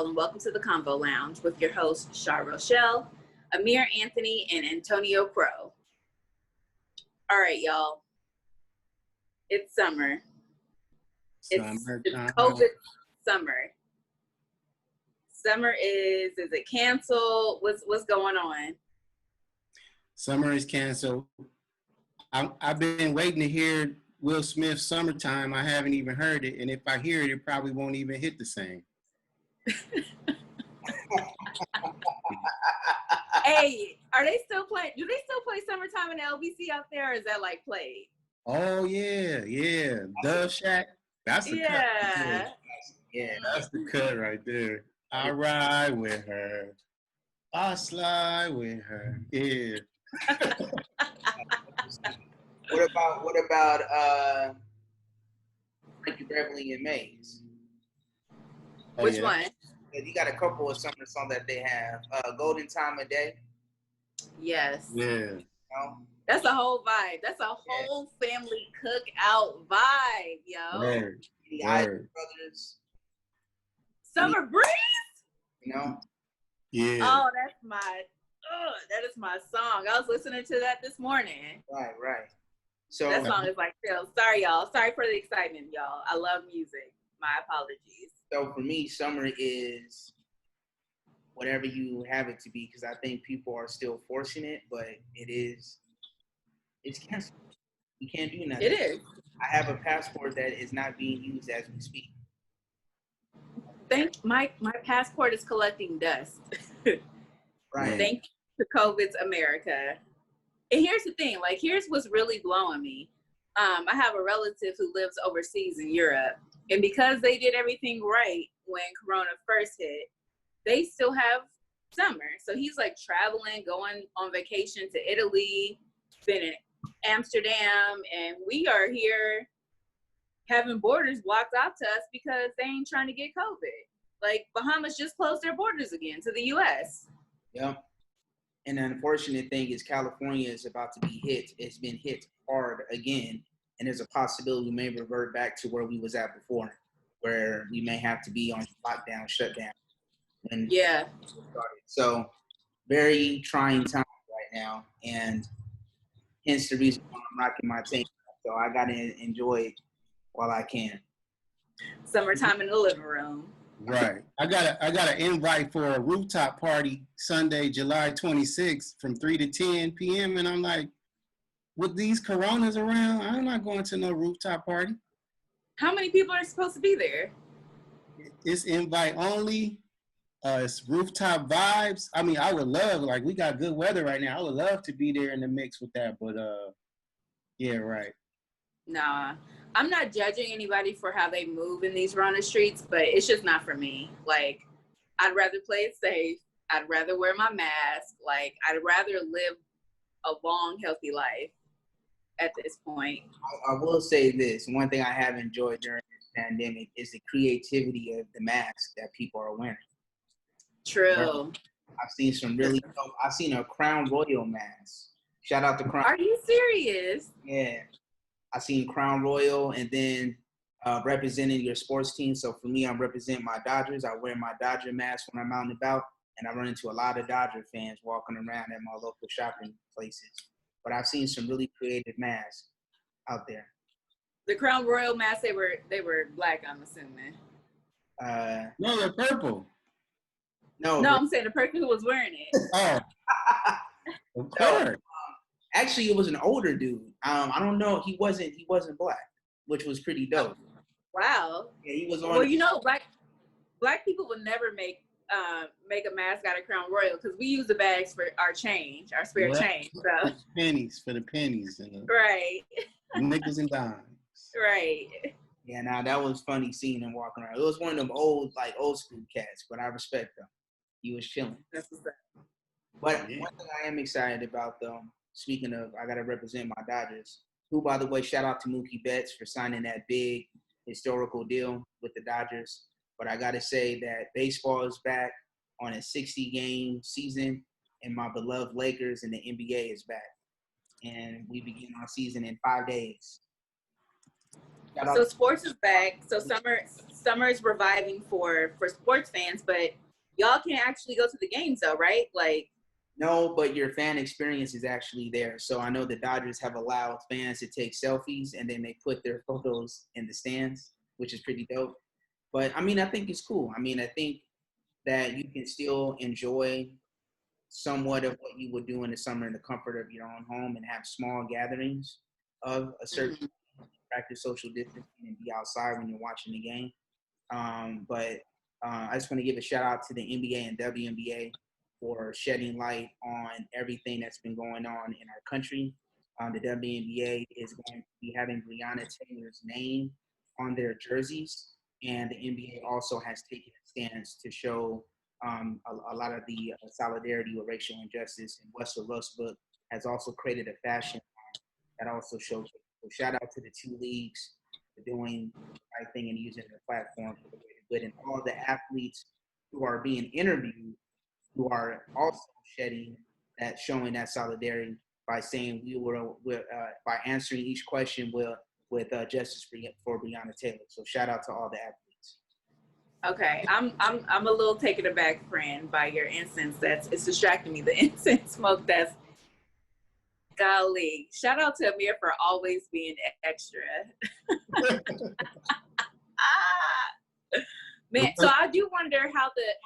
y'all, and welcome to the Convo Lounge with your hosts, Shar Rochelle, Amir Anthony, and Antonio Crow. All right, y'all. It's summer. It's COVID summer. Summer is it canceled? What's going on? Summer is canceled. I've been waiting to hear Will Smith's Summertime. I haven't even heard it. And if I hear it, it probably won't even hit the same. Hey, are they still playing? Do they still play Summertime in the LBC out there, or is that like played? Oh, yeah. Dove Shack. That's the cut. Yeah, that's the cut right there. I ride with her. I slide with her. Yeah. What about Frankie Beverly and Maze? Which one? You got a couple of summer songs that they have. Golden Time of Day. Yes. Yeah. You know? That's a whole vibe. That's a whole family cookout vibe, yo. Word. The Island Brothers. Summer Breeze. You know? Yeah. Oh, that is my song. I was listening to that this morning. Right. So that song is like, sorry, y'all. Sorry for the excitement, y'all. I love music. My apologies. So for me, summer is whatever you have it to be, because I think people are still forcing it, but it's canceled. You can't do nothing. It is. I have a passport that is not being used as we speak. My passport is collecting dust. Right. Thank you to COVID's America. And here's the thing, here's what's really blowing me. I have a relative who lives overseas in Europe, and because they did everything right when Corona first hit, they still have summer. So he's traveling, going on vacation to Italy, been in Amsterdam, and we are here having borders blocked off to us because they ain't trying to get COVID. Bahamas just closed their borders again to the U.S. Yeah. And the unfortunate thing is California is about to be hit. It's been hit hard again. And there's a possibility we may revert back to where we was at before, where we may have to be on lockdown, shutdown. Yeah. So very trying time right now. And hence the reason why I'm rocking my tank. So I got to enjoy it while I can. Summertime in the living room. Right. I got an invite for a rooftop party Sunday, July 26th from 3 to 10 p.m. And I'm like, with these coronas around, I'm not going to no rooftop party. How many people are supposed to be there? It's invite only. It's rooftop vibes. I mean, I would love, we got good weather right now. I would love to be there in the mix with that. But, yeah, right. Nah. I'm not judging anybody for how they move in these Rona streets, but it's just not for me. I'd rather play it safe. I'd rather wear my mask. I'd rather live a long, healthy life at this point. I will say this. One thing I have enjoyed during this pandemic is the creativity of the masks that people are wearing. True. I've seen a Crown Royal mask. Shout out to Crown. Are you serious? Yeah. I seen Crown Royal, and then representing your sports team. So for me, I'm representing my Dodgers. I wear my Dodger mask when I'm out and about, and I run into a lot of Dodger fans walking around at my local shopping places. But I've seen some really creative masks out there. The Crown Royal masks, they were black, I'm assuming. No, they're purple. No, I'm saying the person who was wearing it. Oh, of course. Actually, it was an older dude. I don't know. He wasn't black, which was pretty dope. Wow. Yeah, he was on. Well, black people would never make a mask out of Crown Royal because we use the bags for our change, our spare change. So For the pennies and right. nickels and dimes. Right. Yeah, now that was funny seeing him walking around. It was one of them old school cats, but I respect him. He was chilling. That's what's up. But one thing I am excited about, though, speaking of, I got to represent my Dodgers, who, by the way, shout out to Mookie Betts for signing that big historical deal with the Dodgers. But I got to say that baseball is back on a 60-game season, and my beloved Lakers and the NBA is back. And we begin our season in 5 days. So sports is back. So summer is reviving for sports fans, but y'all can't actually go to the games though, right? Like No, but your fan experience is actually there. So I know the Dodgers have allowed fans to take selfies and then they put their photos in the stands, which is pretty dope. But I mean, I think it's cool. I mean, I think that you can still enjoy somewhat of what you would do in the summer in the comfort of your own home and have small gatherings of a certain practice social distancing and be outside when you're watching the game. But I just want to give a shout out to the NBA and WNBA for shedding light on everything that's been going on in our country. The WNBA is going to be having Breonna Taylor's name on their jerseys, and the NBA also has taken a stance to show a lot of the solidarity with racial injustice. And Russell Westbrook has also created a fashion that also shows. So shout out to the two leagues for doing the right thing and using their platform for the greater good, and all the athletes who are being interviewed who are also shedding that, showing that solidarity by saying by answering each question with justice for Breonna Taylor. So shout out to all the athletes. Okay, I'm a little taken aback, friend, by your incense. It's distracting me. The incense smoke. That's golly. Shout out to Amir for always being extra. Man, so I do wonder how the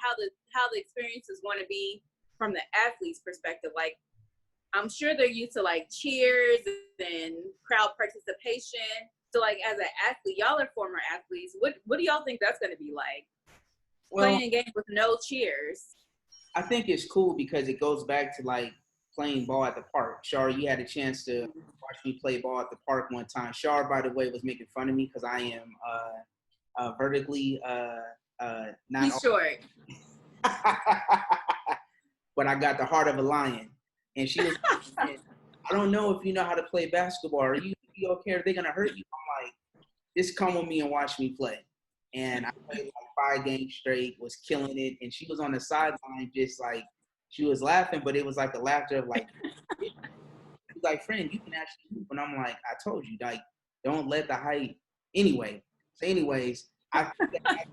experience is going to be from the athlete's perspective. Like, I'm sure they're used to like cheers and crowd participation. So like as an athlete, y'all are former athletes. What do y'all think that's going to be like? Well, playing a game with no cheers. I think it's cool because it goes back to like playing ball at the park. Shar, you had a chance to watch me play ball at the park one time. Shar, by the way, was making fun of me because I am vertically not. He's short. But I got the heart of a lion. And she was like, I don't know if you know how to play basketball. Are you okay? Are they going to hurt you? I'm like, just come with me and watch me play. And I played like 5 games straight, was killing it. And she was on the sideline just like, she was laughing, but it was like the laughter of like, she's like, friend, you can actually move. And I'm like, I told you, like, don't let the hype. Anyway, so anyways, I think that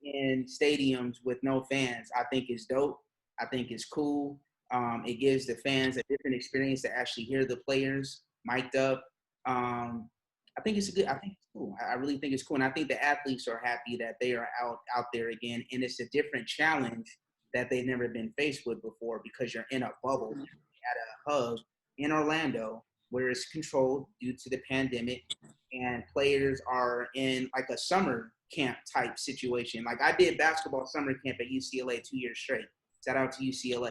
in stadiums with no fans, I think is dope. I think it's cool. It gives the fans a different experience to actually hear the players mic'd up. I think it's cool. I really think it's cool. And I think the athletes are happy that they are out there again. And it's a different challenge that they've never been faced with before because you're in a bubble at a hub in Orlando where it's controlled due to the pandemic, and players are in like a summer camp type situation. Like I did basketball summer camp at UCLA 2 years straight. Shout out to UCLA.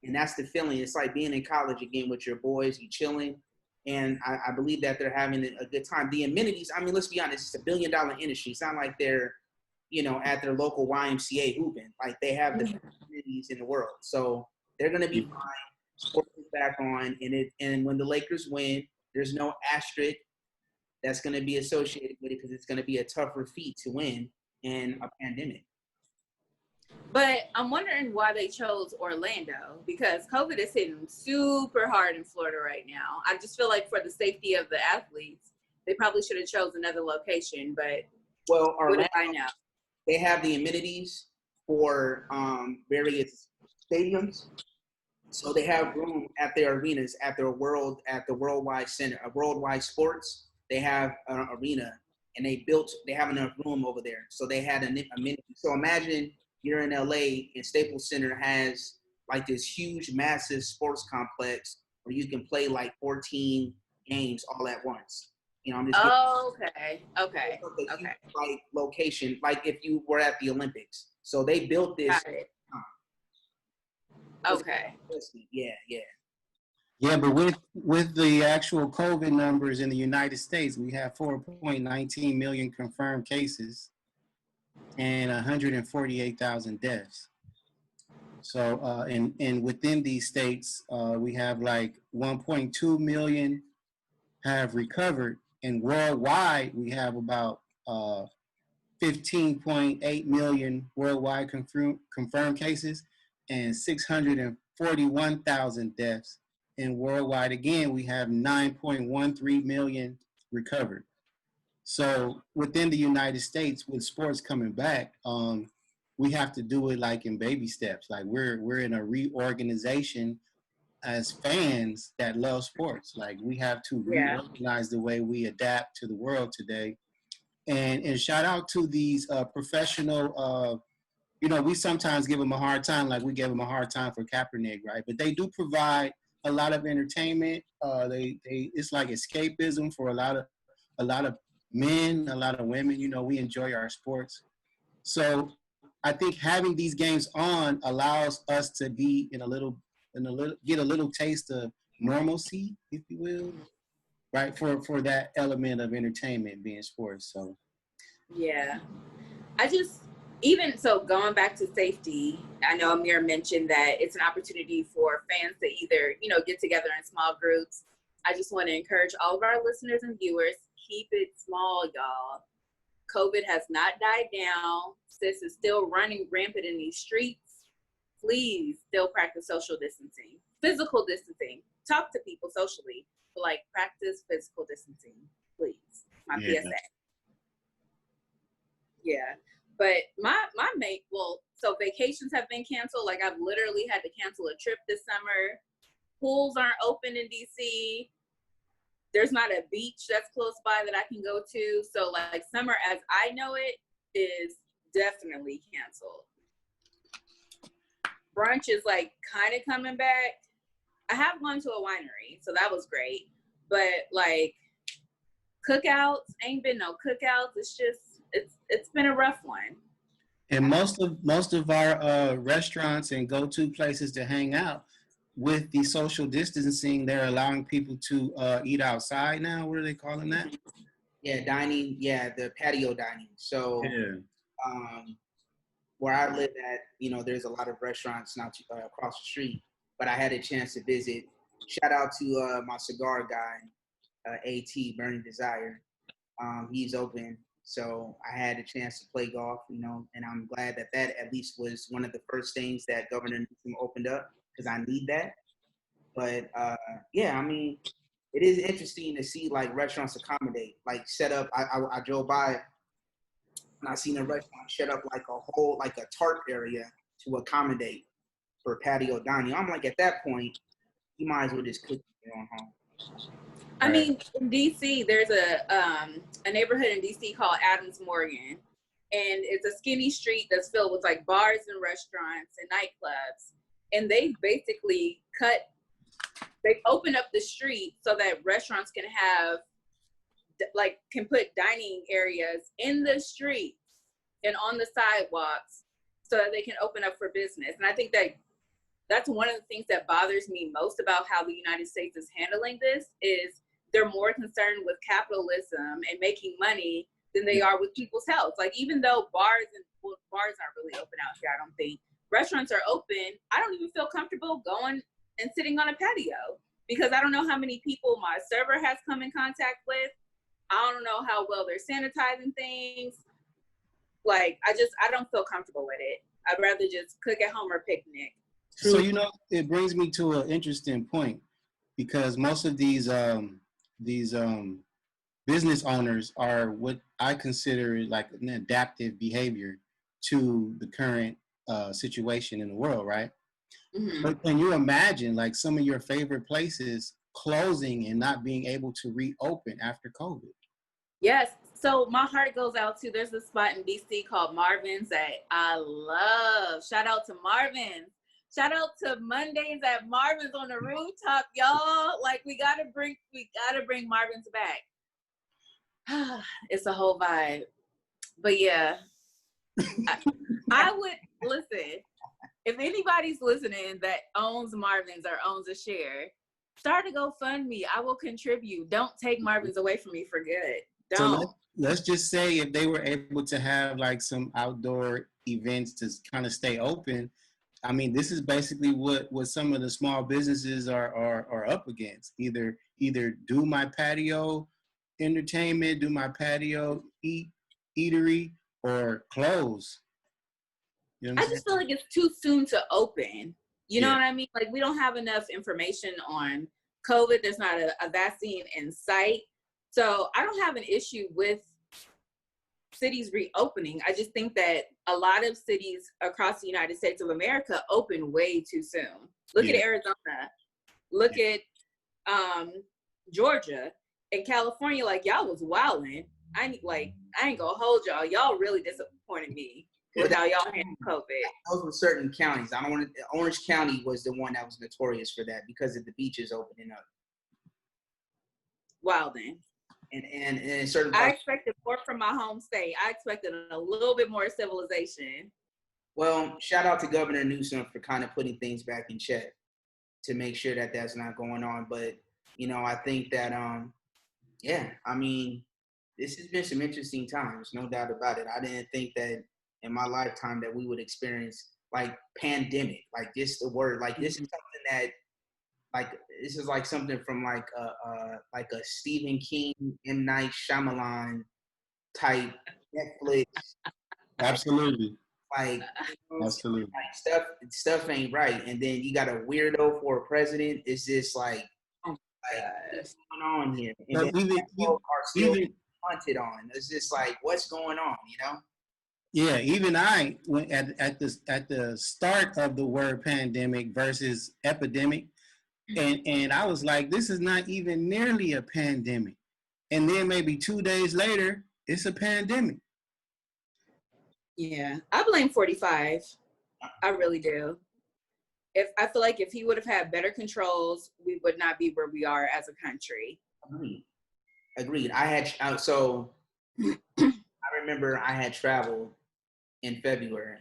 And that's the feeling. It's like being in college again with your boys, you chilling. And I believe that they're having a good time. The amenities, I mean, let's be honest, it's $1 billion industry. It's not like they're, at their local YMCA hooping. Like they have the best amenities in the world. So they're going to be fine. Sports is back on. And when the Lakers win, there's no asterisk that's going to be associated with it because it's going to be a tougher feat to win in a pandemic. But I'm wondering why they chose Orlando, because COVID is hitting super hard in Florida right now. I just feel like for the safety of the athletes, they probably should have chose another location. But Orlando, what do I know? They have the amenities for various stadiums. So they have room at their arenas, at the Worldwide Center, Worldwide Sports. They have an arena, and they have enough room over there. So they had an amenity. So imagine you're in LA and Staples Center has like this huge, massive sports complex where you can play like 14 games all at once. I'm just okay. Like location, like if you were at the Olympics. So they built this. Okay. Yeah. Yeah, but with the actual COVID numbers in the United States, we have 4.19 million confirmed cases and 148,000 deaths. So, and within these states, we have like 1.2 million have recovered, and worldwide we have about 15.8 million worldwide confirmed cases and 641,000 deaths. And worldwide, again, we have 9.13 million recovered. So within the United States, with sports coming back, we have to do it like in baby steps. Like we're in a reorganization as fans that love sports. Like we have to Yeah. reorganize the way we adapt to the world today. And shout out to these professional. We sometimes give them a hard time, like we gave them a hard time for Kaepernick, right? But they do provide a lot of entertainment. They it's like escapism for a lot of men, a lot of women. We enjoy our sports. So I think having these games on allows us to be get a little taste of normalcy, if you will, right? For that element of entertainment being sports. So Yeah. I just, even so, going back to safety, I know Amir mentioned that it's an opportunity for fans to either, get together in small groups. I just want to encourage all of our listeners and viewers, keep it small, y'all. COVID has not died down. Sis is still running rampant in these streets. Please still practice social distancing, physical distancing. Talk to people socially, but practice physical distancing, please. My PSA. Yeah. But my main, so vacations have been canceled. I've literally had to cancel a trip this summer. Pools aren't open in DC. There's not a beach that's close by that I can go to. So summer as I know it is definitely canceled. Brunch is kind of coming back. I have gone to a winery, so that was great. But cookouts, ain't been no cookouts. It's just, it's been a rough one. And most of our restaurants and go-to places to hang out, with the social distancing, they're allowing people to eat outside now. What are they calling that? Yeah, dining. Yeah, the patio dining. So, where I live at, there's a lot of restaurants not across the street. But I had a chance to visit. Shout out to my cigar guy, AT Burning Desire. He's open. So I had a chance to play golf, and I'm glad that at least was one of the first things that Governor Newsom opened up, because I need that. But it is interesting to see restaurants accommodate, set up. I drove by and I seen a restaurant set up a tarp area to accommodate for patio dining. I'm at that point, you might as well just cook your own home. I mean, in DC, there's a neighborhood in DC called Adams Morgan, and it's a skinny street that's filled with bars and restaurants and nightclubs. And they basically they've opened up the street so that restaurants can have, can put dining areas in the streets and on the sidewalks so that they can open up for business. And I think that's one of the things that bothers me most about how the United States is handling this is they're more concerned with capitalism and making money than they are with people's health. Even though bars aren't really open out here, I don't think. Restaurants are open. I don't even feel comfortable going and sitting on a patio because I don't know how many people my server has come in contact with. I don't know how well they're sanitizing things. I don't feel comfortable with it. I'd rather just cook at home or picnic. So, it brings me to an interesting point, because most of these business owners are what I consider an adaptive behavior to the current situation in the world, right? Mm-hmm. But can you imagine some of your favorite places closing and not being able to reopen after COVID? Yes. So my heart goes out to, there's a spot in DC called Marvin's that I love. Shout out to Marvin's. Shout out to Mondays at Marvin's on the rooftop, y'all. We gotta bring Marvin's back. It's a whole vibe. But yeah, I would listen. If anybody's listening that owns Marvin's or owns a share, start a GoFundMe. I will contribute. Don't take Marvin's away from me for good. Don't. So let's just say if they were able to have some outdoor events to kind of stay open. I mean, this is basically what some of the small businesses are up against. Either do my patio entertainment, do my patio eatery, or close. I just feel it's too soon to open. You know what I mean? We don't have enough information on COVID. There's not a vaccine in sight. So I don't have an issue with cities reopening. I just think that a lot of cities across the United States of America open way too soon. Look at Arizona. Look at Georgia and California. Like, y'all was wilding. I ain't gonna hold y'all. Y'all really disappointed me with how y'all handled COVID. Those were certain counties. I don't want to. Orange County was the one that was notorious for that because of the beaches opening up. Wilding. And certain. I expected more from my home state. I expected a little bit more civilization. Well, shout out to Governor Newsom for kind of putting things back in check to make sure that that's not going on. But, you know, I think that, I mean, this has been some interesting times, no doubt about it. I didn't think that in my lifetime that we would experience like pandemic, like just the word, like this is something that, like, this is like something from like a Stephen King, M. Night Shyamalan type Netflix. Absolutely. Like, absolutely. Like stuff ain't right. And then you got a weirdo for a president. It's just like what's going on here? And then people are still hunted on. It's just like, what's going on, you know? Yeah, even I went at the start of the word pandemic versus epidemic, and I was like, this is not even nearly a pandemic. And then maybe 2 days later, it's a pandemic. Yeah, I blame 45. I really do. I feel like if he would have had better controls, we would not be where we are as a country. Agreed. I remember I had traveled in February,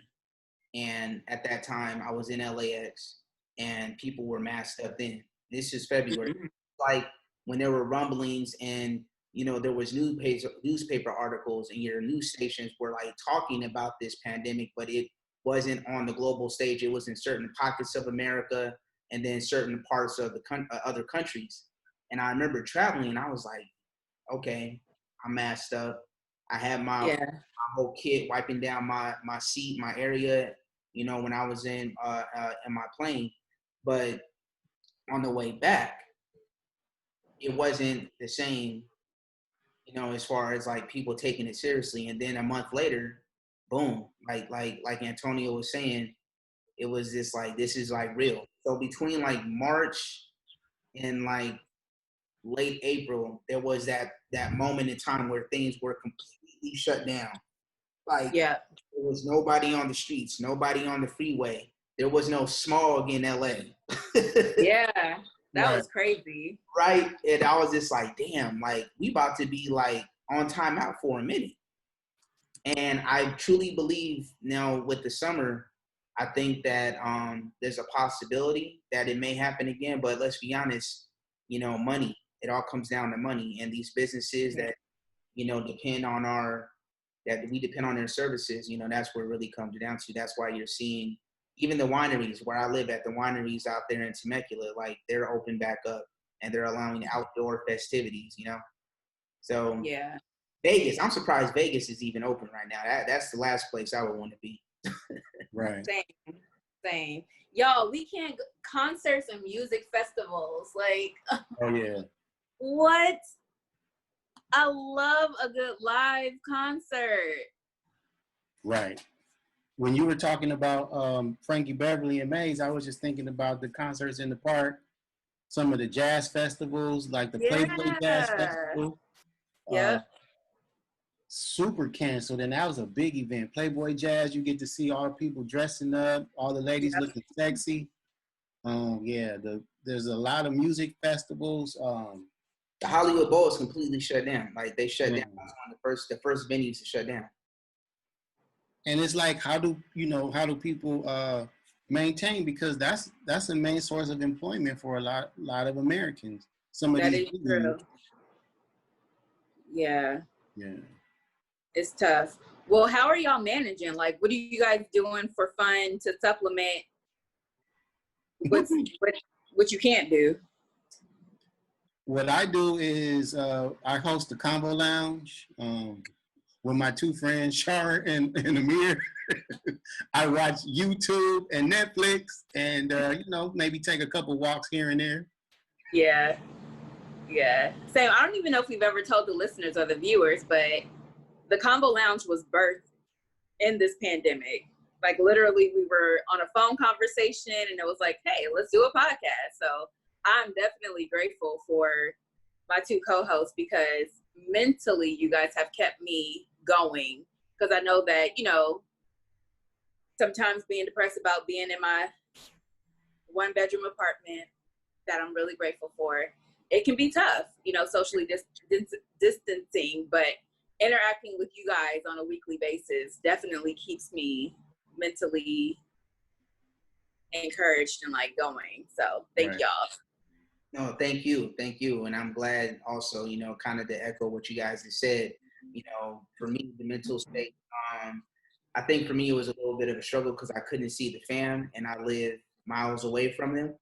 and at that time I was in LAX, and people were masked up then. This is February. Like when there were rumblings and, you know, there was newspaper articles and your news stations were like talking about this pandemic, but it wasn't on the global stage. It was in certain pockets of America and then certain parts of the other countries. And I remember traveling and I was like, okay, I'm masked up. I had my whole kit wiping down my seat, my area, you know, when I was in my plane. But on the way back, it wasn't the same, you know, as far as like people taking it seriously. And then a month later, boom, like Antonio was saying, it was just like, this is like real. So between like March and like late April, there was that moment in time where things were completely shut down. Like, there was nobody on the streets, nobody on the freeway. There was no smog in LA. That was crazy. Right. And I was just like, damn, like we about to be like on timeout for a minute. And I truly believe now with the summer, I think that there's a possibility that it may happen again. But let's be honest, you know, money, it all comes down to money. And these businesses that, you know, depend on we depend on their services, you know, that's where it really comes down to. That's why you're seeing even the wineries where I live at, the wineries out there in Temecula, like they're open back up and they're allowing outdoor festivities, you know? So Vegas, I'm surprised Vegas is even open right now. That's the last place I would want to be. Right. Same. Y'all, we can't concerts and music festivals. Like, oh yeah. What? I love a good live concert. Right. When you were talking about Frankie Beverly and Maze, I was just thinking about the concerts in the park, some of the jazz festivals, like the Playboy Jazz Festival. Super canceled, and that was a big event. Playboy Jazz, you get to see all the people dressing up, all the ladies looking sexy. There's a lot of music festivals. The Hollywood Bowl is completely shut down. Like they shut down. That was one of the first venues to shut down. And it's like, how do people maintain? Because that's the main source of employment for a lot of Americans. Some of these is true. Yeah. It's tough. Well, how are y'all managing? Like, what are you guys doing for fun to supplement what you can't do? What I do is I host the Convo Lounge with my two friends, Shar and Amir. I watch YouTube and Netflix and, maybe take a couple walks here and there. Yeah. So I don't even know if we've ever told the listeners or the viewers, but the Convo Lounge was birthed in this pandemic. Like literally we were on a phone conversation and it was like, hey, let's do a podcast. So I'm definitely grateful for my two co-hosts because mentally you guys have kept me going. Because I know that, you know, sometimes being depressed about being in my 1-bedroom apartment that I'm really grateful for, it can be tough, you know, socially distancing, but interacting with you guys on a weekly basis definitely keeps me mentally encouraged and like going. So thank y'all. No, thank you. And I'm glad also, you know, kind of to echo what you guys have said, you know, for me, the mental state, I think for me, it was a little bit of a struggle because I couldn't see the fam and I live miles away from them.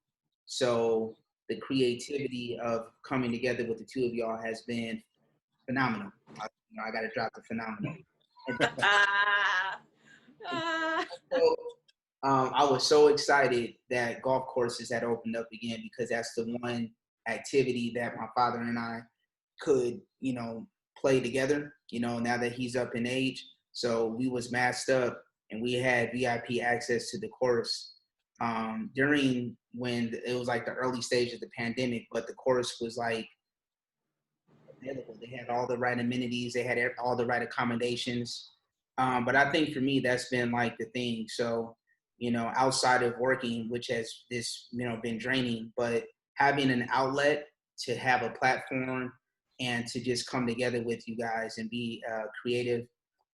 So the creativity of coming together with the two of y'all has been phenomenal. I got to drop the phenomenal. So, I was so excited that golf courses had opened up again because that's the one activity that my father and I could, you know, play together, you know, now that he's up in age. So we was masked up and we had VIP access to the course during when it was like the early stage of the pandemic, but the course was like available. They had all the right amenities. They had all the right accommodations. But I think for me, that's been like the thing. So, you know, outside of working, which has been draining, but having an outlet to have a platform and to just come together with you guys and be creative.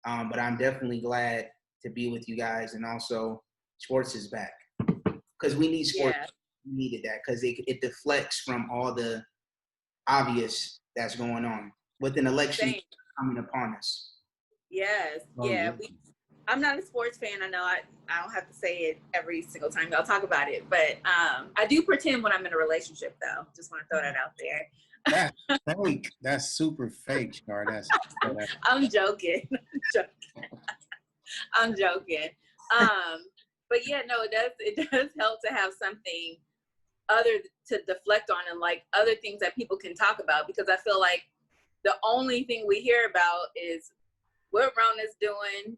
But I'm definitely glad to be with you guys. And also sports is back because we need sports. Yeah. We needed that because it deflects from all the obvious that's going on with an election coming upon us. Yes. I'm not a sports fan. I know I don't have to say it every single time y'all talk about it, but I do pretend when I'm in a relationship though. Just want to throw that out there. That's fake. That's super fake, Char. I'm joking. I'm joking. But yeah, no, it does help to have something other to deflect on and like other things that people can talk about, because I feel like the only thing we hear about is what Rona's doing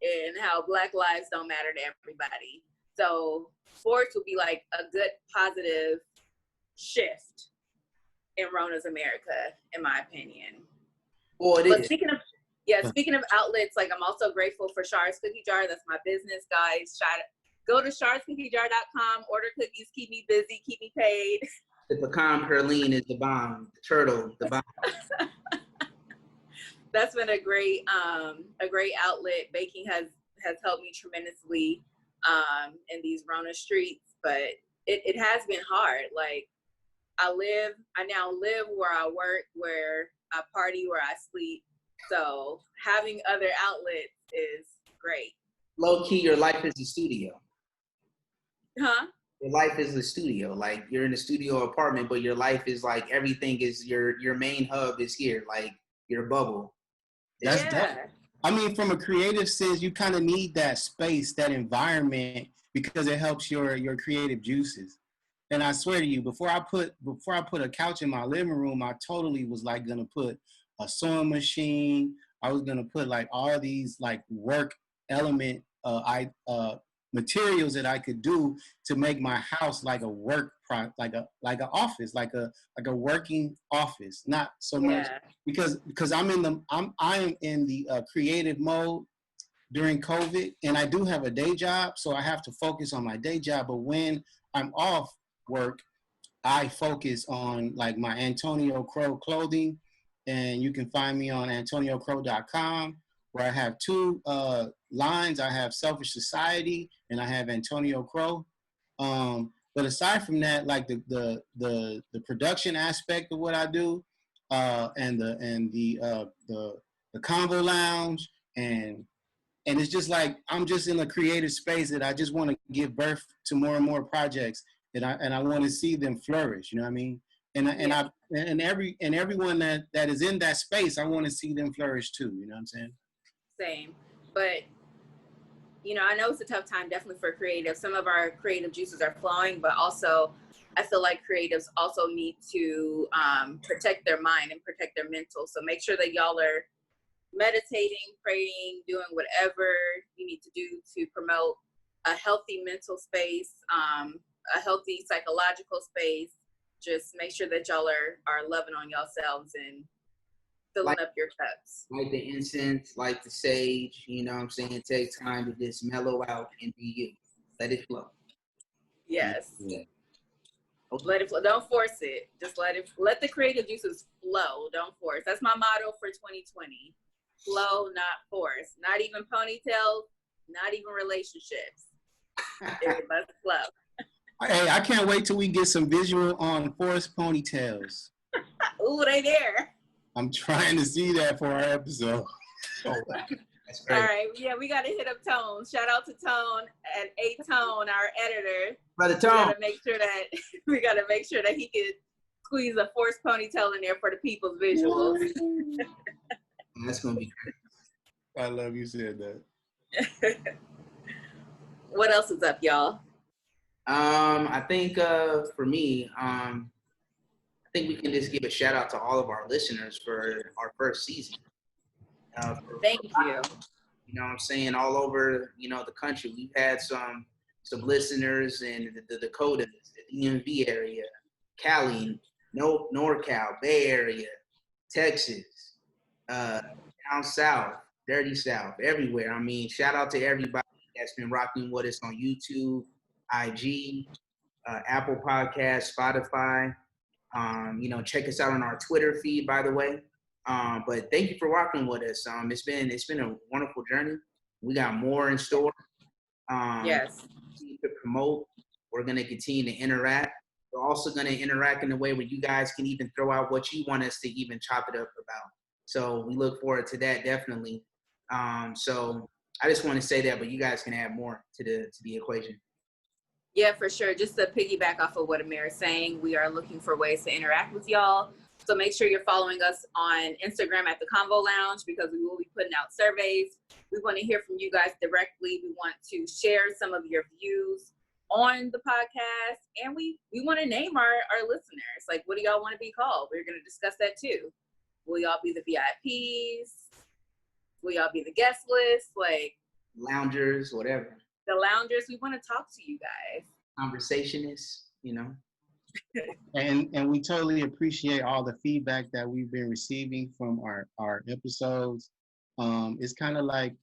and how Black lives don't matter to everybody. So sports would be like a good positive shift in Rona's America, in my opinion. Well, it is. Speaking of outlets, like I'm also grateful for Char's Cookie Jar. That's my business, guys. Go to charscookiejar.com, order cookies, keep me busy, keep me paid. The pecan praline is the bomb. The turtle, the bomb. That's been a great outlet. Baking has helped me tremendously in these Rona streets, but it has been hard. Like I now live where I work, where I party, where I sleep. So having other outlets is great. Low key, your life is a studio. Huh? Your life is a studio. Like you're in a studio apartment, but your life is like everything is your main hub is here, like your bubble. That's dope. I mean, from a creative sense, you kind of need that space, that environment, because it helps your creative juices. And I swear to you, before I put a couch in my living room, I totally was like gonna put a sewing machine. I was gonna put like all these like work element materials that I could do to make my house like a work like an office, like a working office. Not so much because I am in the creative mode during COVID, and I do have a day job, so I have to focus on my day job. But when I'm off work, I focus on like my Antonio Crow clothing, and you can find me on antoniocrow.com, where I have two lines. I have Selfish Society and I have Antonio Crow. But aside from that, like the production aspect of what I do, and the Convo Lounge, and it's just like I'm just in a creative space that I just want to give birth to more and more projects and I want to see them flourish. You know what I mean? And everyone that is in that space, I want to see them flourish too. You know what I'm saying? Same, but you know, I know it's a tough time definitely for creatives. Some of our creative juices are flowing, but also I feel like creatives also need to protect their mind and protect their mental. So make sure that y'all are meditating, praying, doing whatever you need to do to promote a healthy mental space, a healthy psychological space. Just make sure that y'all are loving on yourselves and filling up your cups. Like the incense, like the sage, you know what I'm saying? Take time to just mellow out and be you. Let it flow. Yes. Yeah. Okay. Let it flow. Don't force it. Just let the creative juices flow. Don't force. That's my motto for 2020. Flow, not force. Not even ponytails, not even relationships. It must flow. Hey, I can't wait till we get some visual on forced ponytails. Ooh, they there. I'm trying to see that for our episode. Oh, that's great. All right, yeah, we got to hit up Tone. Shout out to Tone and A-Tone, our editor. Brother Tone. We gotta make sure that he can squeeze a forced ponytail in there for the people's visuals. That's gonna be great. I love you said that. What else is up, y'all? I think for me, I think we can just give a shout out to all of our listeners for our first season. Thank you. You know what I'm saying? All over, the country. We've had some listeners in the Dakotas, the DMV area, Cali, NorCal, Bay Area, Texas, down south, dirty south, everywhere. I mean, shout out to everybody that's been rocking with us on YouTube, IG, Apple Podcasts, Spotify. Check us out on our Twitter feed, by the way. But thank you for rocking with us. It's been a wonderful journey. We got more in store. Yes. To promote. We're going to continue to interact. We're also going to interact in a way where you guys can even throw out what you want us to even chop it up about. So we look forward to that, definitely. So I just want to say that, but you guys can add more to the equation. Yeah, for sure. Just to piggyback off of what Amir is saying, we are looking for ways to interact with y'all. So make sure you're following us on Instagram at the Convo Lounge, because we will be putting out surveys. We want to hear from you guys directly. We want to share some of your views on the podcast. And we want to name our listeners. Like, what do y'all want to be called? We're going to discuss that too. Will y'all be the VIPs? Will y'all be the guest list? Like, loungers, whatever. The loungers. We want to talk to you guys. Conversationists, And we totally appreciate all the feedback that we've been receiving from our episodes. It's kind of like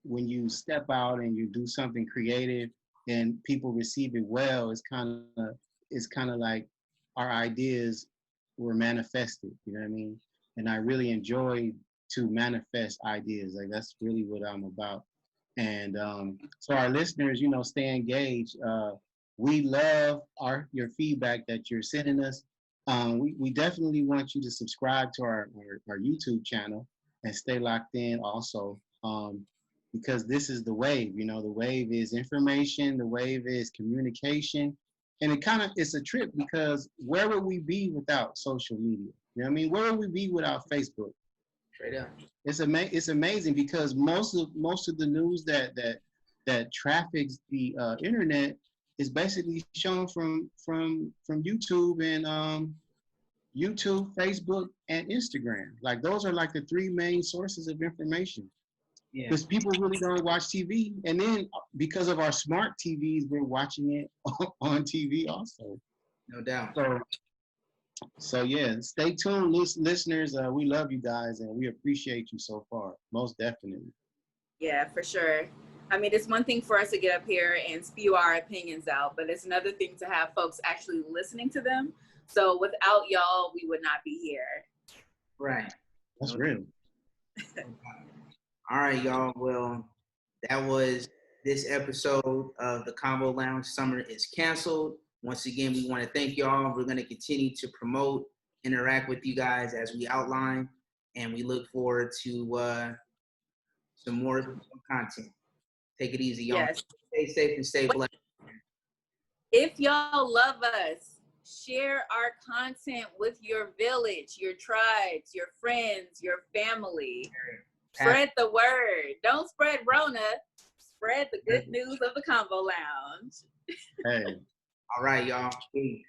when you step out and you do something creative and people receive it well, it's kind of like our ideas were manifested, you know what I mean? And I really enjoy to manifest ideas. Like, that's really what I'm about. And so our listeners, stay engaged. We love your feedback that you're sending us. We definitely want you to subscribe to our YouTube channel and stay locked in also, because this is the wave. The wave is information. The wave is communication. And it's a trip, because where would we be without social media? You know what I mean? Where would we be without Facebook? Straight up. It's amazing, because most of the news that traffics the internet is basically shown from YouTube and YouTube, Facebook, and Instagram. Like, those are like the three main sources of information. Yeah. Because people really don't watch TV, and then because of our smart TVs, we're watching it on TV also. No doubt. So yeah, stay tuned, listeners. We love you guys, and we appreciate you so far, most definitely. Yeah, for sure. I mean, it's one thing for us to get up here and spew our opinions out, but it's another thing to have folks actually listening to them. So without y'all, we would not be here. Right. That's real. All right, y'all. Well, that was this episode of the Convo Lounge. Summer is canceled. Once again, we want to thank y'all. We're going to continue to promote, interact with you guys as we outline, and we look forward to some more content. Take it easy, y'all. Yes. Stay safe and stay blessed. If y'all love us, share our content with your village, your tribes, your friends, your family. Spread the word. Don't spread Rona. Spread the good news of the Convo Lounge. Hey. All right, y'all. Peace.